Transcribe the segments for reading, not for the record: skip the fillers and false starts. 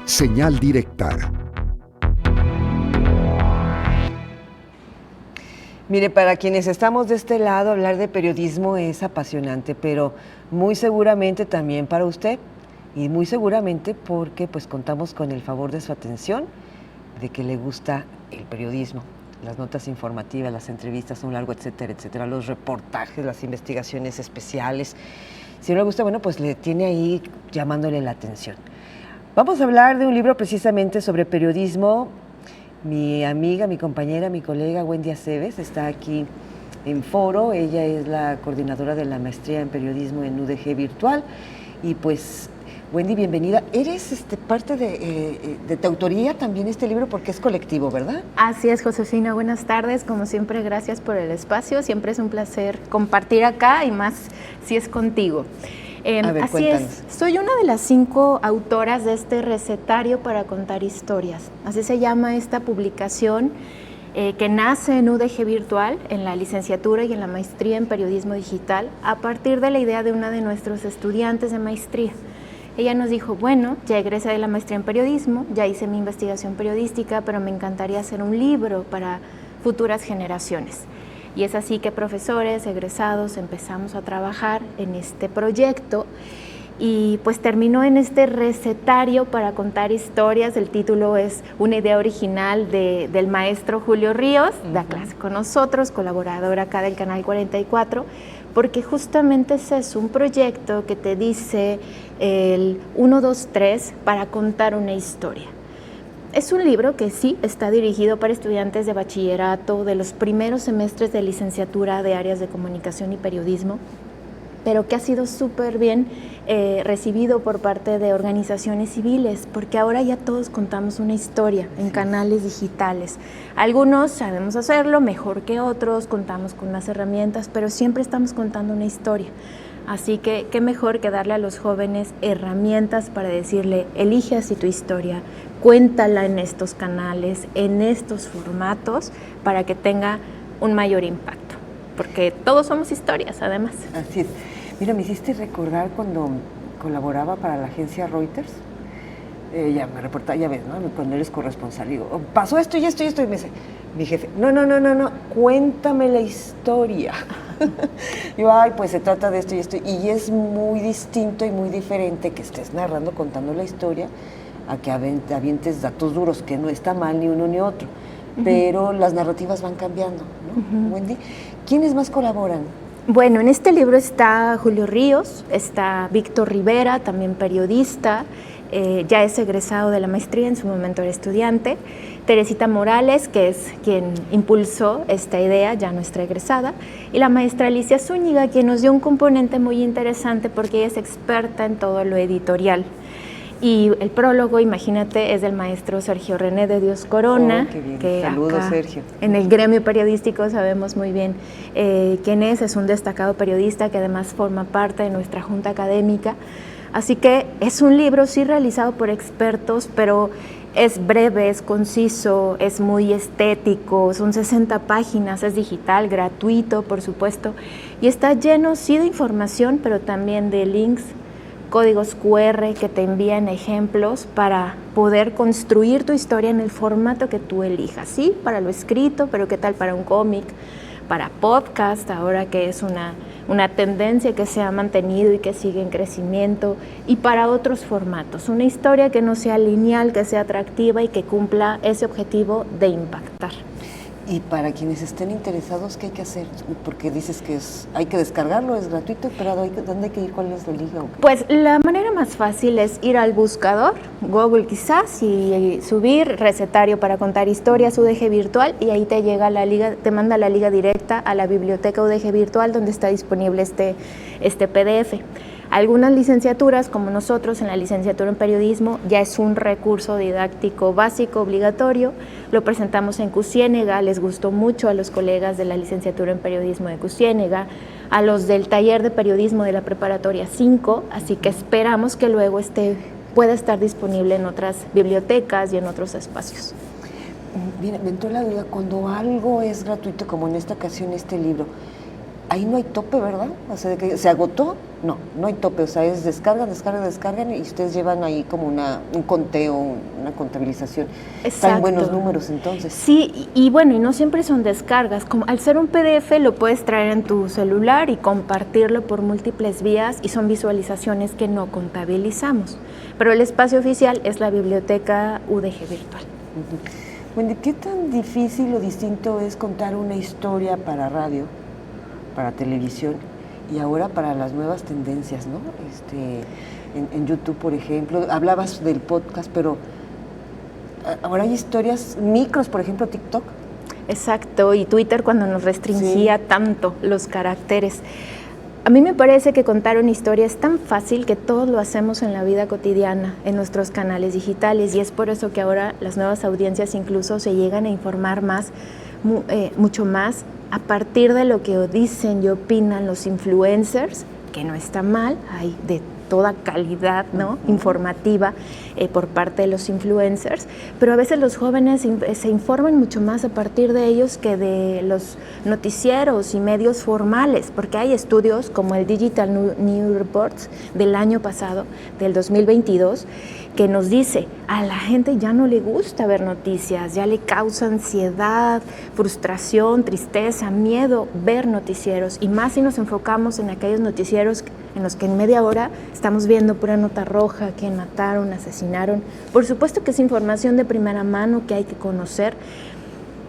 Señal directa. Mire, para quienes estamos de este lado, hablar de periodismo es apasionante, pero muy seguramente también para usted, y muy seguramente porque pues contamos con el favor de su atención, de que le gusta el periodismo, las notas informativas, las entrevistas a un largo, etcétera, etcétera, los reportajes, las investigaciones especiales. Si no le gusta, bueno, pues le tiene ahí llamándole la atención. Vamos a hablar de un libro precisamente sobre periodismo. Mi amiga, mi compañera, mi colega Wendy Aceves está aquí en foro. Ella es la coordinadora de la maestría en periodismo en UDG Virtual. Y pues, Wendy, bienvenida. Eres parte de tu autoría también este libro porque es colectivo, ¿verdad? Así es, Josefina. Buenas tardes. Como siempre, gracias por el espacio. Siempre es un placer compartir acá y más si es contigo. A ver, así cuéntanos. es, soy una de las 5 autoras de este recetario para contar historias. Así se llama esta publicación que nace en UDG Virtual, en la licenciatura y en la maestría en periodismo digital, a partir de la idea de una de nuestros estudiantes de maestría. Ella nos dijo, bueno, ya egresé de la maestría en periodismo, ya hice mi investigación periodística, pero me encantaría hacer un libro para futuras generaciones. Y es así que profesores, egresados, empezamos a trabajar en este proyecto y pues terminó en este recetario para contar historias. El título es una idea original del maestro Julio Ríos, da clase con nosotros, colaborador acá del Canal 44, porque justamente ese es un proyecto que te dice el 1, 2, 3 para contar una historia. Es un libro que sí está dirigido para estudiantes de bachillerato, de los primeros semestres de licenciatura de áreas de comunicación y periodismo, pero que ha sido súper bien recibido por parte de organizaciones civiles, porque ahora ya todos contamos una historia en canales digitales. Algunos sabemos hacerlo mejor que otros, contamos con más herramientas, pero siempre estamos contando una historia. Así que qué mejor que darle a los jóvenes herramientas para decirle, elige así tu historia, cuéntala en estos canales, en estos formatos, para que tenga un mayor impacto, porque todos somos historias, además. Así es. Mira, me hiciste recordar cuando colaboraba para la agencia Reuters. Ya me reportaba, ya ves, ¿no? Cuando eres corresponsal, digo, pasó esto y esto y esto, y me dice, mi jefe, no, cuéntame la historia. Yo, ay, pues se trata de esto y esto, y es muy distinto y muy diferente que estés narrando, contando la historia, a que avientes datos duros, que no está mal ni uno ni otro, pero las narrativas van cambiando, ¿no? Wendy, ¿quiénes más colaboran? Bueno, en este libro está Julio Ríos, está Víctor Rivera, también periodista, ya es egresado de la maestría, en su momento era estudiante, Teresita Morales, que es quien impulsó esta idea, ya nuestra egresada, y la maestra Alicia Zúñiga, quien nos dio un componente muy interesante porque ella es experta en todo lo editorial. Y el prólogo, imagínate, es del maestro Sergio René de Dios Corona. Oh, qué bien. Que saludos, acá, Sergio. En el gremio periodístico sabemos muy bien quién es un destacado periodista que además forma parte de nuestra junta académica. Así que es un libro sí realizado por expertos, pero es breve, es conciso, es muy estético, son 60 páginas, es digital, gratuito, por supuesto, y está lleno sí de información, pero también de links, códigos QR que te envían ejemplos para poder construir tu historia en el formato que tú elijas, ¿sí? Para lo escrito, pero ¿qué tal para un cómic? Para podcast, ahora que es una tendencia que se ha mantenido y que sigue en crecimiento, y para otros formatos. Una historia que no sea lineal, que sea atractiva y que cumpla ese objetivo de impactar. Y para quienes estén interesados, ¿qué hay que hacer? Porque dices que hay que descargarlo, es gratuito, pero ¿dónde hay que ir? ¿Cuál es la liga? Pues la manera más fácil es ir al buscador, Google quizás, y subir recetario para contar historias UDG Virtual, y ahí te llega la liga, te manda la liga directa a la biblioteca UDG Virtual donde está disponible este PDF. Algunas licenciaturas, como nosotros en la licenciatura en periodismo, ya es un recurso didáctico básico, obligatorio. Lo presentamos en CUCIÉNEGA, les gustó mucho a los colegas de la licenciatura en periodismo de CUCIÉNEGA, a los del taller de periodismo de la preparatoria 5, así que esperamos que luego pueda estar disponible en otras bibliotecas y en otros espacios. Mira, me entró la duda, cuando algo es gratuito, como en esta ocasión este libro, ahí no hay tope, ¿verdad? O sea, de que se agotó, no hay tope, o sea, es descargan y ustedes llevan ahí como un conteo, una contabilización. Exacto. Están buenos números entonces. Sí, y bueno, y no siempre son descargas, como al ser un PDF lo puedes traer en tu celular y compartirlo por múltiples vías y son visualizaciones que no contabilizamos, pero el espacio oficial es la biblioteca UDG Virtual. Wendy, ¿qué tan difícil o distinto es contar una historia para radio, para televisión y ahora para las nuevas tendencias, ¿no? En YouTube, por ejemplo, hablabas del podcast, pero ahora hay historias micros, por ejemplo, TikTok. Exacto, y Twitter cuando nos restringía tanto los caracteres. A mí me parece que contar una historia es tan fácil que todos lo hacemos en la vida cotidiana, en nuestros canales digitales, y es por eso que ahora las nuevas audiencias incluso se llegan a informar más, mucho más a partir de lo que dicen y opinan los influencers, que no está mal, hay de toda calidad, ¿no? Informativa por parte de los influencers, pero a veces los jóvenes se informan mucho más a partir de ellos que de los noticieros y medios formales, porque hay estudios como el Digital News Reports del año pasado, del 2022, que nos dice, a la gente ya no le gusta ver noticias, ya le causa ansiedad, frustración, tristeza, miedo ver noticieros, y más si nos enfocamos en aquellos noticieros en los que en media hora estamos viendo pura nota roja, que mataron, asesinaron. Por supuesto que es información de primera mano que hay que conocer,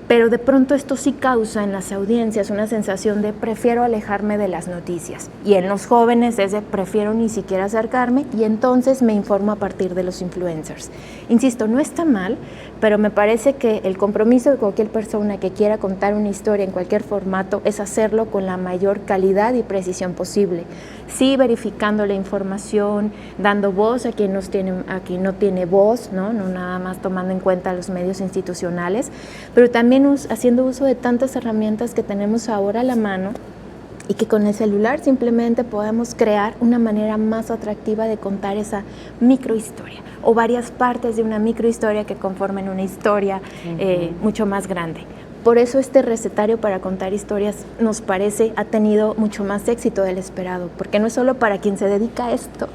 pero de pronto esto sí causa en las audiencias una sensación de prefiero alejarme de las noticias, y en los jóvenes es de prefiero ni siquiera acercarme y entonces me informo a partir de los influencers. Insisto, no está mal, pero me parece que el compromiso de cualquier persona que quiera contar una historia en cualquier formato es hacerlo con la mayor calidad y precisión posible. Sí, verificando la información, dando voz a quien no tiene voz, ¿no? No nada más tomando en cuenta los medios institucionales, pero también haciendo uso de tantas herramientas que tenemos ahora a la mano y que con el celular simplemente podemos crear una manera más atractiva de contar esa microhistoria o varias partes de una microhistoria que conformen una historia mucho más grande. Por eso este recetario para contar historias nos parece ha tenido mucho más éxito del esperado, porque no es solo para quien se dedica a esto,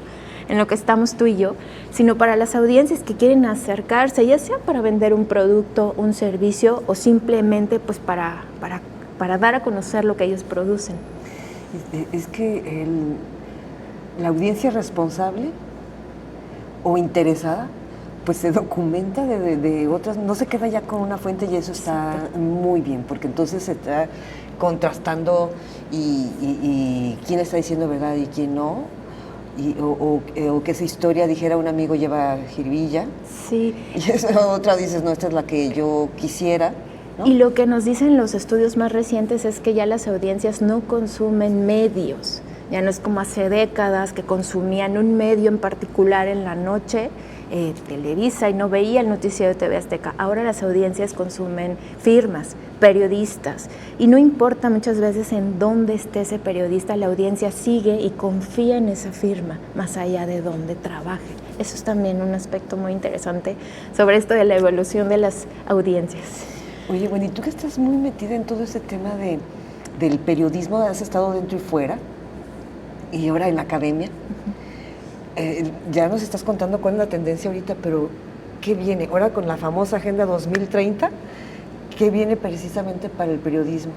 en lo que estamos tú y yo, sino para las audiencias que quieren acercarse, ya sea para vender un producto, un servicio o simplemente pues para dar a conocer lo que ellos producen. Es que la audiencia responsable o interesada pues se documenta de otras, no se queda ya con una fuente, y eso está muy bien, porque entonces se está contrastando y quién está diciendo verdad y quién no, o que esa historia, dijera un amigo, lleva jiribilla. Sí. Y esa otra dices, no, esta es la que yo quisiera, ¿no? Y lo que nos dicen los estudios más recientes es que ya las audiencias no consumen medios, ya no es como hace décadas que consumían un medio en particular en la noche, Televisa, y no veía el noticiero de TV Azteca. Ahora las audiencias consumen firmas, periodistas, y no importa muchas veces en dónde esté ese periodista, la audiencia sigue y confía en esa firma, más allá de dónde trabaje. Eso es también un aspecto muy interesante sobre esto de la evolución de las audiencias. Oye, bueno, y tú que estás muy metida en todo ese tema del periodismo, has estado dentro y fuera, y ahora en la academia, ya nos estás contando cuál es la tendencia ahorita, pero ¿qué viene? Ahora con la famosa Agenda 2030, ¿qué viene precisamente para el periodismo?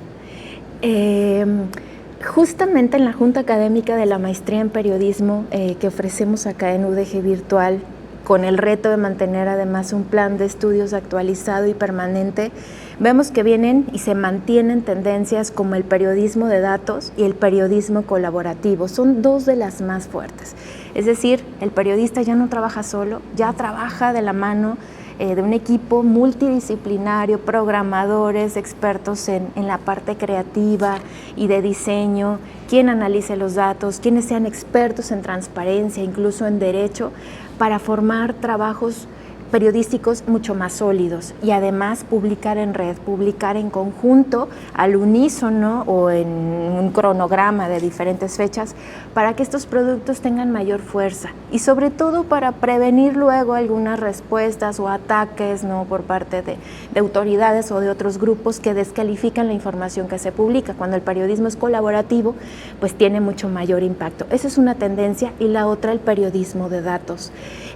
Justamente en la Junta Académica de la Maestría en Periodismo que ofrecemos acá en UDG Virtual, con el reto de mantener además un plan de estudios actualizado y permanente, vemos que vienen y se mantienen tendencias como el periodismo de datos y el periodismo colaborativo. Son dos de las más fuertes. Es decir, el periodista ya no trabaja solo, ya trabaja de la mano de un equipo multidisciplinario, programadores, expertos en la parte creativa y de diseño, quien analice los datos, quienes sean expertos en transparencia, incluso en derecho, para formar trabajos periodísticos mucho más sólidos y además publicar en red, publicar en conjunto, al unísono o en un cronograma de diferentes fechas para que estos productos tengan mayor fuerza y sobre todo para prevenir luego algunas respuestas o ataques, ¿no?, por parte de autoridades o de otros grupos que descalifican la información que se publica. Cuando el periodismo es colaborativo, pues tiene mucho mayor impacto. Esa es una tendencia y la otra, el periodismo de datos.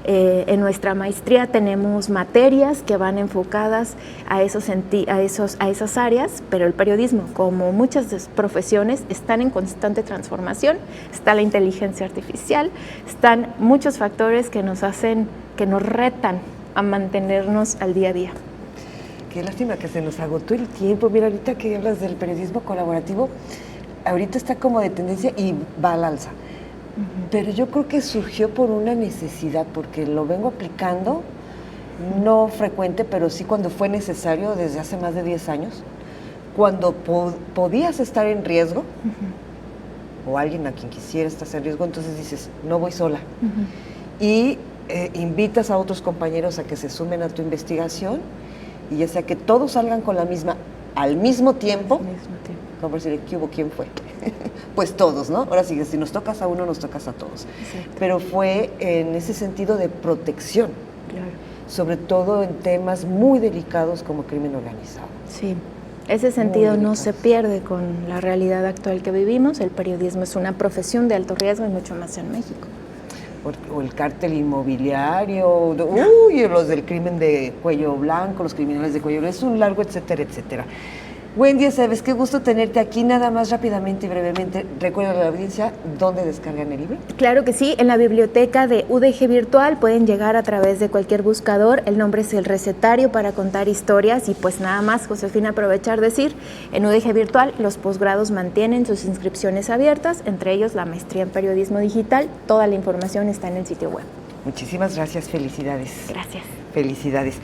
En nuestra maestría tenemos materias que van enfocadas a esas áreas, pero el periodismo, como muchas profesiones, están en constante transformación. Está la inteligencia artificial, están muchos factores que nos retan a mantenernos al día a día. Qué lástima que se nos agotó el tiempo. Mira, ahorita que hablas del periodismo colaborativo, ahorita está como de tendencia y va al alza. Pero yo creo que surgió por una necesidad, porque lo vengo aplicando, no frecuente, pero sí cuando fue necesario desde hace más de 10 años, cuando podías estar en riesgo, o alguien a quien quisiera estar en riesgo, entonces dices, no voy sola. Y invitas a otros compañeros a que se sumen a tu investigación, y ya sea que todos salgan con la misma, al mismo tiempo, como decir, ¿qué hubo? ¿Quién fue? Pues todos, ¿no? Ahora sí, si nos tocas a uno, nos tocas a todos. Exacto. Pero fue en ese sentido de protección, claro, sobre todo en temas muy delicados como crimen organizado. Sí, ese sentido no se pierde con la realidad actual que vivimos. El periodismo es una profesión de alto riesgo y mucho más en México. O el cártel inmobiliario, los del crimen de cuello blanco, los criminales de cuello blanco, es un largo etcétera, etcétera. Wendy Aceves, qué gusto tenerte aquí. Nada más rápidamente y brevemente, recuerda a la audiencia dónde descargan el libro. Claro que sí, en la biblioteca de UDG Virtual pueden llegar a través de cualquier buscador. El nombre es El Recetario para Contar Historias y pues nada más, Josefina, aprovechar decir, en UDG Virtual los posgrados mantienen sus inscripciones abiertas, entre ellos la maestría en periodismo digital. Toda la información está en el sitio web. Muchísimas gracias, felicidades. Gracias. Felicidades.